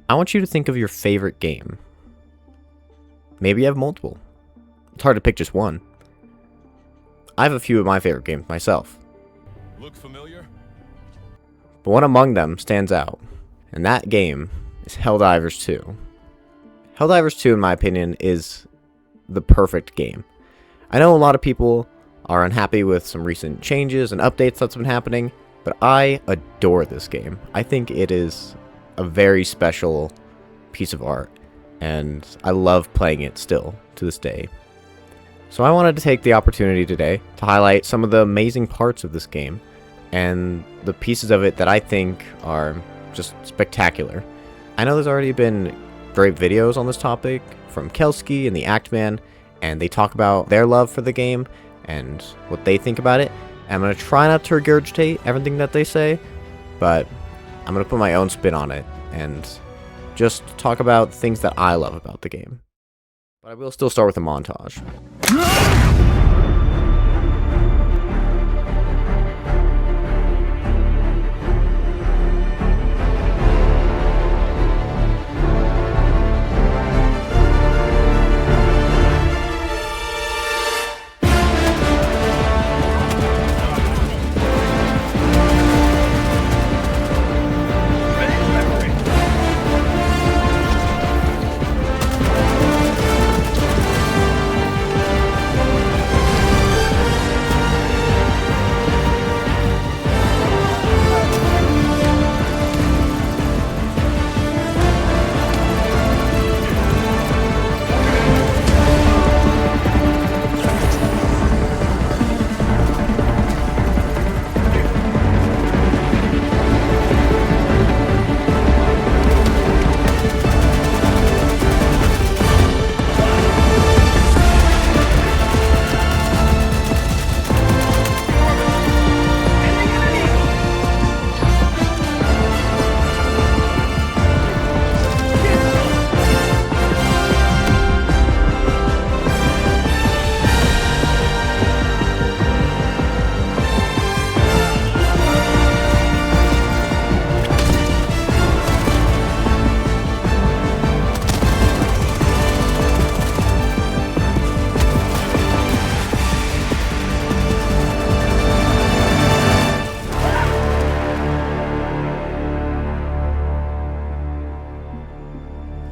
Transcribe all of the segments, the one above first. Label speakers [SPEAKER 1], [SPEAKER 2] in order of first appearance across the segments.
[SPEAKER 1] I want you to think of your favorite game. Maybe you have multiple. It's hard to pick just one. I have a few of my favorite games myself.
[SPEAKER 2] Look familiar?
[SPEAKER 1] But one among them stands out, and that game is Helldivers 2. Helldivers 2, in my opinion, is the perfect game. I know a lot of people are unhappy with some recent changes and updates that's been happening, but I adore this game. I think it is a very special piece of art, and I love playing it still to this day. So I wanted to take the opportunity today to highlight some of the amazing parts of this game and the pieces of it that I think are just spectacular. I know there's already been great videos on this topic from Kelski and the ActMan, and they talk about their love for the game and what they think about it. And I'm going to try not to regurgitate everything that they say, but I'm going to put my own spin on it and just talk about things that I love about the game. But I will still start with a montage.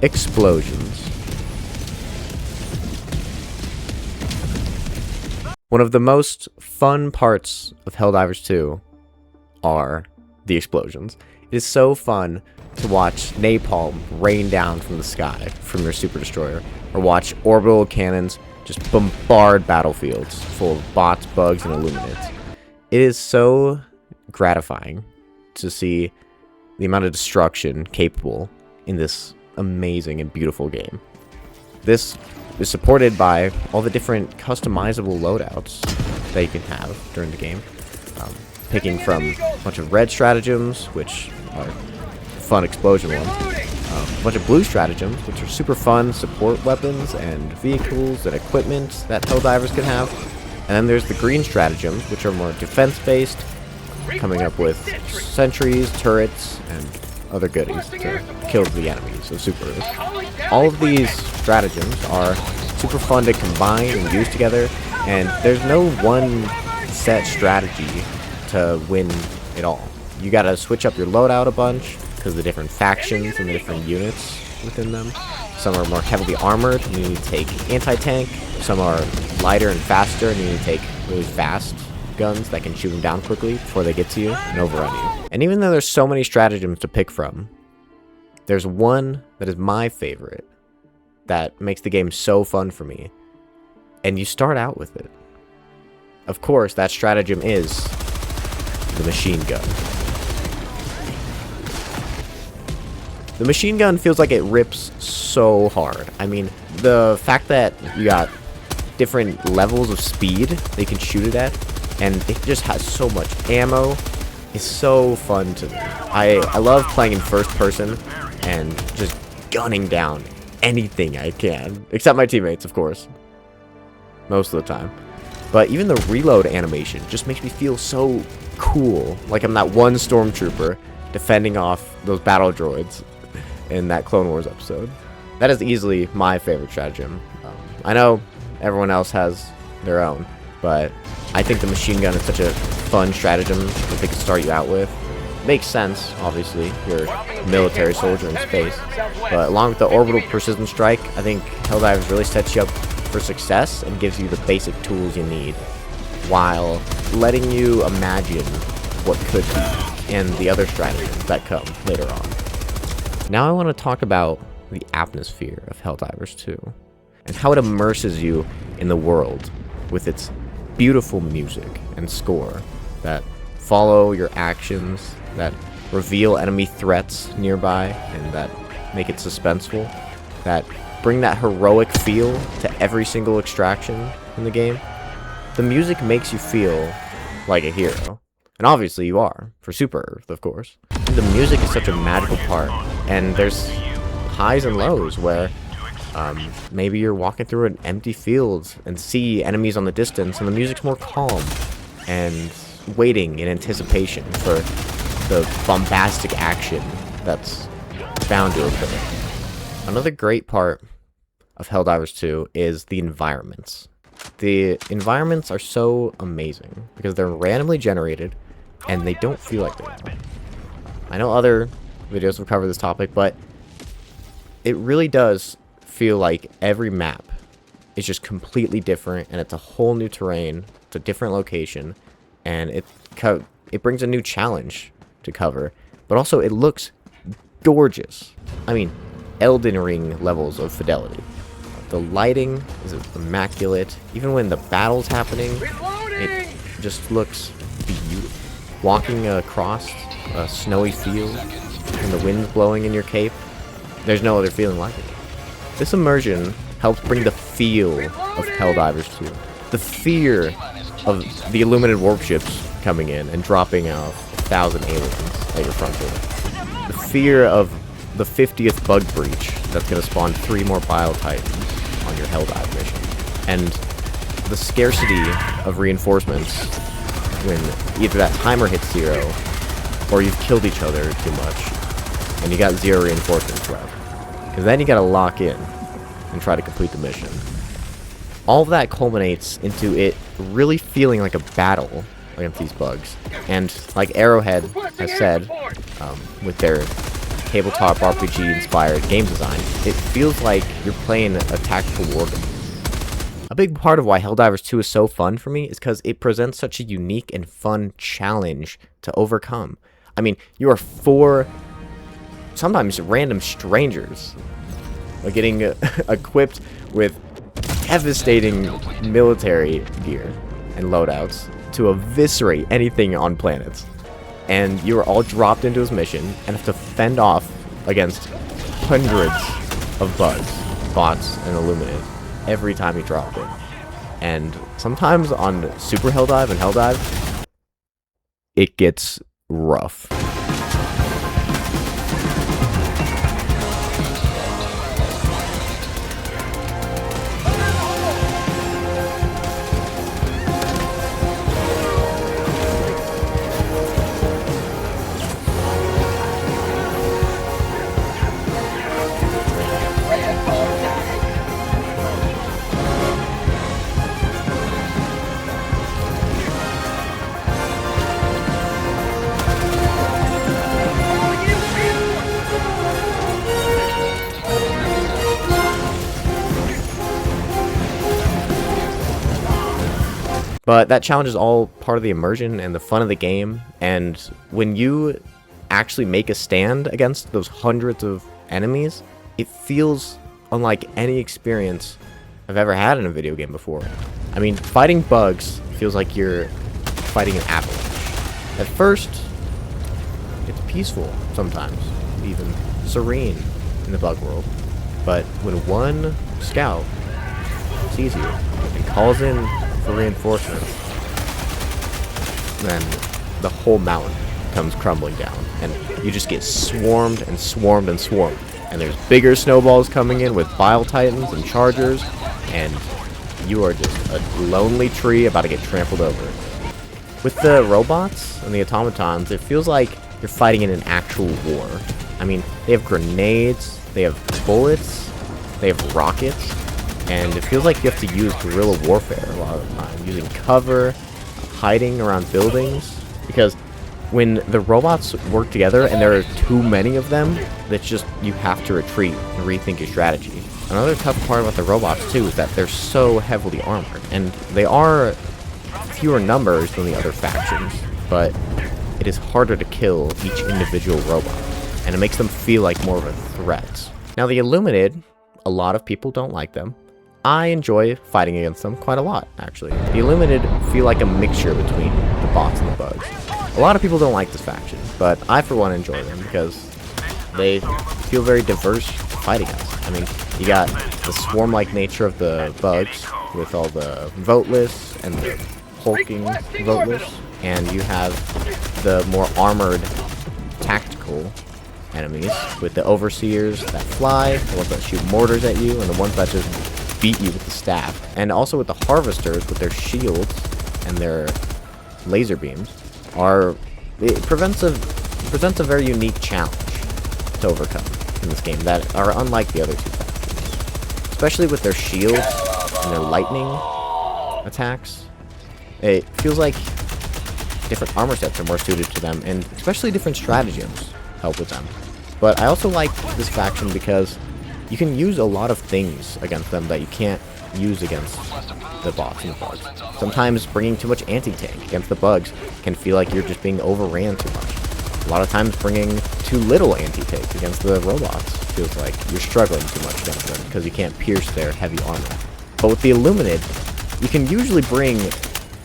[SPEAKER 1] Explosions. One of the most fun parts of Helldivers 2 are the explosions. It is so fun to watch napalm rain down from the sky from your super destroyer, or watch orbital cannons just bombard battlefields full of bots, bugs, and illuminates. It is so gratifying to see the amount of destruction capable in this amazing and beautiful game. This is supported by all the different customizable loadouts that you can have during the game. Picking from a bunch of red stratagems, which are fun explosion ones. A bunch of blue stratagems, which are super fun support weapons and vehicles and equipment that Helldivers can have. And then there's the green stratagems, which are more defense-based, coming up with sentries, turrets, and other goodies to kill the enemies of supers. All of these stratagems are super fun to combine and use together, and there's no one set strategy to win it all. You gotta switch up your loadout a bunch because of the different factions and the different units within them. Some are more heavily armored and you need to take anti-tank. Some are lighter and faster and you need to take really fast guns that can shoot them down quickly before they get to you and overrun you. And even though there's so many stratagems to pick from, there's one that is my favorite that makes the game so fun for me. And you start out with it. Of course, that stratagem is the machine gun. The machine gun feels like it rips so hard. I mean, the fact that you got different levels of speed that you can shoot it at, and it just has so much ammo, is so fun to me. I love playing in first person and just gunning down anything I can, except my teammates, of course, most of the time. But even the reload animation just makes me feel so cool, like I'm that one stormtrooper defending off those battle droids. in that Clone Wars episode. That is easily my favorite stratagem. I know everyone else has their own, but I think the machine gun is such a fun stratagem that they can start you out with. Makes sense, obviously, you're a military soldier in space, but along with the orbital precision strike, I think Helldivers really sets you up for success and gives you the basic tools you need, while letting you imagine what could be and the other stratagems that come later on. Now I want to talk about the atmosphere of Helldivers 2, and how it immerses you in the world with its beautiful music and score that follow your actions, that reveal enemy threats nearby, and that make it suspenseful, that bring that heroic feel to every single extraction in the game. The music makes you feel like a hero, and obviously you are, for Super Earth, of course. The music is such a magical part, and there's highs and lows where maybe you're walking through an empty field and see enemies on the distance, and the music's more calm and waiting in anticipation for the bombastic action that's bound to occur. Another great part of Helldivers 2 is the environments. The environments are so amazing because they're randomly generated and they don't feel like they're. I know other videos will cover this topic, but it really does feel like every map is just completely different, and it's a whole new terrain, it's a different location, and it brings a new challenge to cover, but also it looks gorgeous. I mean, Elden Ring levels of fidelity. The lighting is immaculate. Even when the battle's happening, it just looks beautiful. Walking across a snowy field and the wind's blowing in your cape, there's no other feeling like it. This immersion helps bring the feel of Helldivers 2. The fear of the illuminated warp ships coming in and dropping out 1,000 aliens at your front door. The fear of the 50th bug breach that's going to spawn 3 more Bile Titans on your Helldive mission. And the scarcity of reinforcements when either that timer hits 0 or you've killed each other too much and you got 0 reinforcements left. Because then you got to lock in and try to complete the mission. All of that culminates into it really feeling like a battle against these bugs. And like Arrowhead has said, with their tabletop RPG-inspired game design, it feels like you're playing a tactical war game. A big part of why Helldivers 2 is so fun for me is because it presents such a unique and fun challenge to overcome. I mean, you are 4, sometimes random strangers, getting equipped with devastating military gear and loadouts to eviscerate anything on planets. And you are all dropped into his mission and have to fend off against hundreds of bugs, bots, and Illuminate every time you drop in. And sometimes on Super Helldive and Helldive, it gets rough. But that challenge is all part of the immersion and the fun of the game, and when you actually make a stand against those hundreds of enemies, it feels unlike any experience I've ever had in a video game before. I mean, fighting bugs feels like you're fighting an avalanche. At first, it's peaceful sometimes, even serene in the bug world. But when one scout sees you and calls in for reinforcements, then the whole mountain comes crumbling down, and you just get swarmed and swarmed and swarmed. And there's bigger snowballs coming in with Bile Titans and Chargers, and you are just a lonely tree about to get trampled over. With the robots and the automatons, it feels like you're fighting in an actual war. I mean, they have grenades, they have bullets, they have rockets, and it feels like you have to use guerrilla warfare a lot of the time, using cover, hiding around buildings, because when the robots work together and there are too many of them, that's just, you have to retreat and rethink your strategy. Another tough part about the robots too is that they're so heavily armored, and they are fewer numbers than the other factions, but it is harder to kill each individual robot, and it makes them feel like more of a threat. Now the Illuminated, a lot of people don't like them. I enjoy fighting against them quite a lot, actually. The Illuminated feel like a mixture between the bots and the bugs. A lot of people don't like this faction, but I for one enjoy them because they feel very diverse to fight against. I mean, you got the swarm-like nature of the bugs with all the voteless and the hulking voteless, and you have the more armored tactical enemies with the overseers that fly, the ones that shoot mortars at you, and the ones that just beat you with the staff. And also with the harvesters with their shields and their laser beams. It presents a very unique challenge to overcome in this game that are unlike the other two factions. Especially with their shields and their lightning attacks. It feels like different armor sets are more suited to them, and especially different stratagems help with them. But I also like this faction because you can use a lot of things against them that you can't use against the bots and the bugs. Sometimes bringing too much anti-tank against the bugs can feel like you're just being overran too much. A lot of times bringing too little anti-tank against the robots feels like you're struggling too much against them because you can't pierce their heavy armor. But with the Illuminated, you can usually bring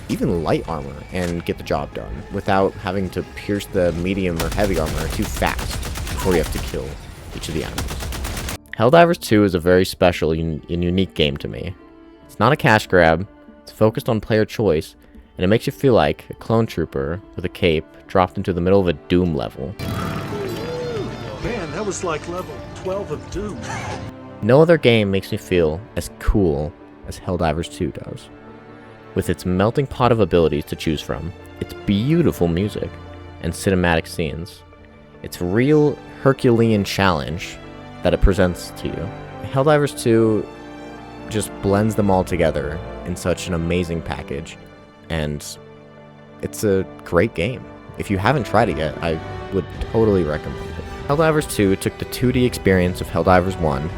[SPEAKER 1] even light armor and get the job done without having to pierce the medium or heavy armor too fast before you have to kill each of the enemies. Helldivers 2 is a very special and unique game to me. It's not a cash grab, it's focused on player choice, and it makes you feel like a clone trooper with a cape dropped into the middle of a Doom level.
[SPEAKER 3] Man, that was like level 12 of Doom.
[SPEAKER 1] No other game makes me feel as cool as Helldivers 2 does. With its melting pot of abilities to choose from, its beautiful music, and cinematic scenes, its real Herculean challenge that it presents to you. Helldivers 2 just blends them all together in such an amazing package, and it's a great game. If you haven't tried it yet, I would totally recommend it. Helldivers 2 took the 2D experience of Helldivers 1,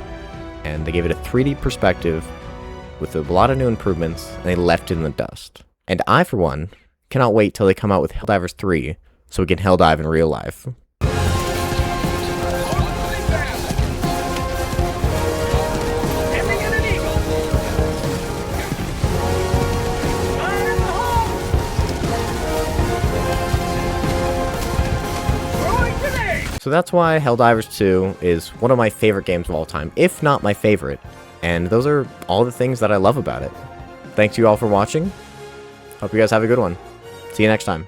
[SPEAKER 1] and they gave it a 3D perspective with a lot of new improvements, and they left it in the dust. And I, for one, cannot wait till they come out with Helldivers 3, so we can helldive in real life. So that's why Helldivers 2 is one of my favorite games of all time, if not my favorite. And those are all the things that I love about it. Thanks you all for watching. Hope you guys have a good one. See you next time.